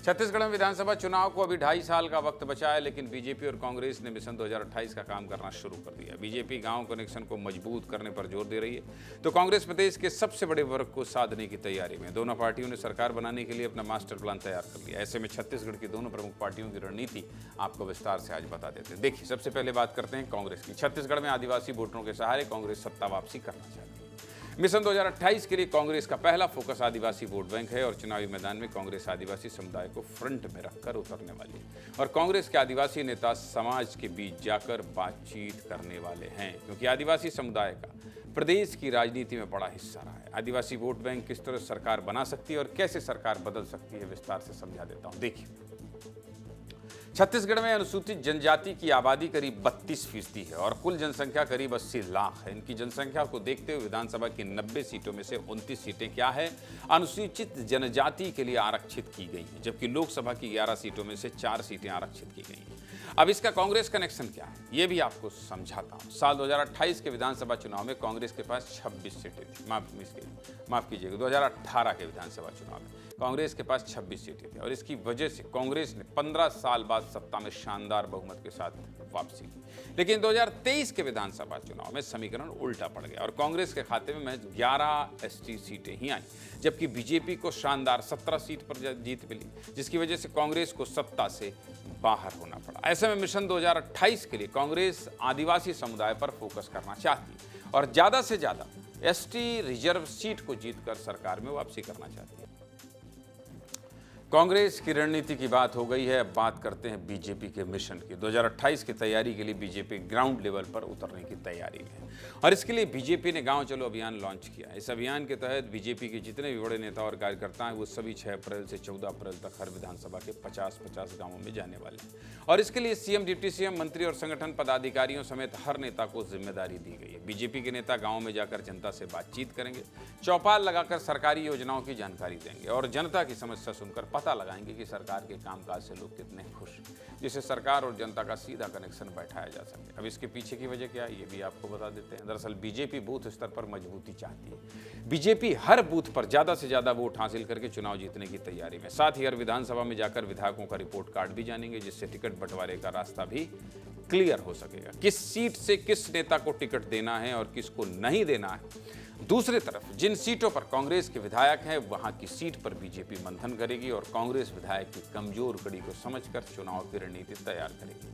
छत्तीसगढ़ में विधानसभा चुनाव को अभी 2.5 साल का वक्त बचा है, लेकिन बीजेपी और कांग्रेस ने मिशन 2028 का काम करना शुरू कर दिया। बीजेपी गांव कनेक्शन को मजबूत करने पर जोर दे रही है, तो कांग्रेस प्रदेश के सबसे बड़े वर्ग को साधने की तैयारी में। दोनों पार्टियों ने सरकार बनाने के लिए अपना मास्टर प्लान तैयार कर लिया। ऐसे में छत्तीसगढ़ की दोनों प्रमुख पार्टियों की रणनीति आपको विस्तार से आज बता देते हैं। देखिए, सबसे पहले बात करते हैं कांग्रेस की। छत्तीसगढ़ में आदिवासी वोटरों के सहारे कांग्रेस सत्ता वापसी करना चाहती है। मिशन 2028 के लिए कांग्रेस का पहला फोकस आदिवासी वोट बैंक है और चुनावी मैदान में कांग्रेस आदिवासी समुदाय को फ्रंट में रखकर उतरने वाली है। और कांग्रेस के आदिवासी नेता समाज के बीच जाकर बातचीत करने वाले हैं, क्योंकि आदिवासी समुदाय का प्रदेश की राजनीति में बड़ा हिस्सा रहा है। आदिवासी वोट बैंक किस तरह सरकार बना सकती है और कैसे सरकार बदल सकती है, विस्तार से समझा देता हूं। देखिए, छत्तीसगढ़ में अनुसूचित जनजाति की आबादी करीब 32% है और कुल जनसंख्या करीब 80 लाख है। इनकी जनसंख्या को देखते हुए विधानसभा की 90 सीटों में से 29 सीटें क्या है, अनुसूचित जनजाति के लिए आरक्षित की गई हैं, जबकि लोकसभा की 11 सीटों में से 4 सीटें आरक्षित की गई हैं। अब इसका कांग्रेस कनेक्शन क्या है, ये भी आपको समझाता हूं। साल 2028 के विधानसभा चुनाव में कांग्रेस के पास 26 सीटें थी। माफ कीजिएगा, 2018 के विधानसभा चुनाव में कांग्रेस के पास 26 सीटें थी और इसकी वजह से कांग्रेस ने 15 साल बाद सत्ता में शानदार बहुमत के साथ वापसी की। लेकिन 2023 के विधानसभा चुनाव में समीकरण उल्टा पड़ गया और कांग्रेस के खाते में महज 11 एसटी सीटें ही आई, जबकि बीजेपी को शानदार 17 सीट पर जीत मिली, जिसकी वजह से कांग्रेस को सत्ता से बाहर होना पड़ा। ऐसे में मिशन 2028 के लिए कांग्रेस आदिवासी समुदाय पर फोकस करना चाहती है और ज्यादा से ज्यादा एसटी रिजर्व सीट को जीतकर सरकार में वापसी करना चाहती है। कांग्रेस की रणनीति की बात हो गई है, अब बात करते हैं बीजेपी के मिशन की। 2028 की तैयारी के लिए बीजेपी ग्राउंड लेवल पर उतरने की तैयारी में है और इसके लिए बीजेपी ने गांव चलो अभियान लॉन्च किया। इस अभियान के तहत बीजेपी के जितने भी बड़े नेता और कार्यकर्ता हैं, वो सभी 6 अप्रैल से 14 अप्रैल तक हर विधानसभा के 50-50 गाँवों में जाने वाले हैं और इसके लिए सीएम, डिप्टी सीएम, मंत्री और संगठन पदाधिकारियों समेत हर नेता को जिम्मेदारी दी गई है। बीजेपी के नेता गाँव में जाकर जनता से बातचीत करेंगे, चौपाल लगाकर सरकारी योजनाओं की जानकारी देंगे और जनता की समस्या सुनकर पता लगाएंगे कि सरकार के कामकाज से लोग कितने खुश हैं, जिससे सरकार और जनता का सीधा कनेक्शन बैठाया जा सके। अब इसके पीछे की वजह क्या है, ये भी आपको बता देते हैं। दरअसल बीजेपी बूथ स्तर पर मजबूती चाहती है। बीजेपी हर बूथ पर ज्यादा से ज्यादा वोट हासिल करके चुनाव जीतने की तैयारी में। साथ ही हर विधानसभा में जाकर विधायकों का रिपोर्ट कार्ड भी जानेंगे, जिससे टिकट बंटवारे का रास्ता भी क्लियर हो सकेगा। किस सीट से किस नेता को टिकट देना है और किसको नहीं देना है। दूसरी तरफ जिन सीटों पर कांग्रेस के विधायक हैं, वहां की सीट पर बीजेपी मंथन करेगी और कांग्रेस विधायक की कमजोर कड़ी को समझकर चुनाव की रणनीति तैयार करेगी।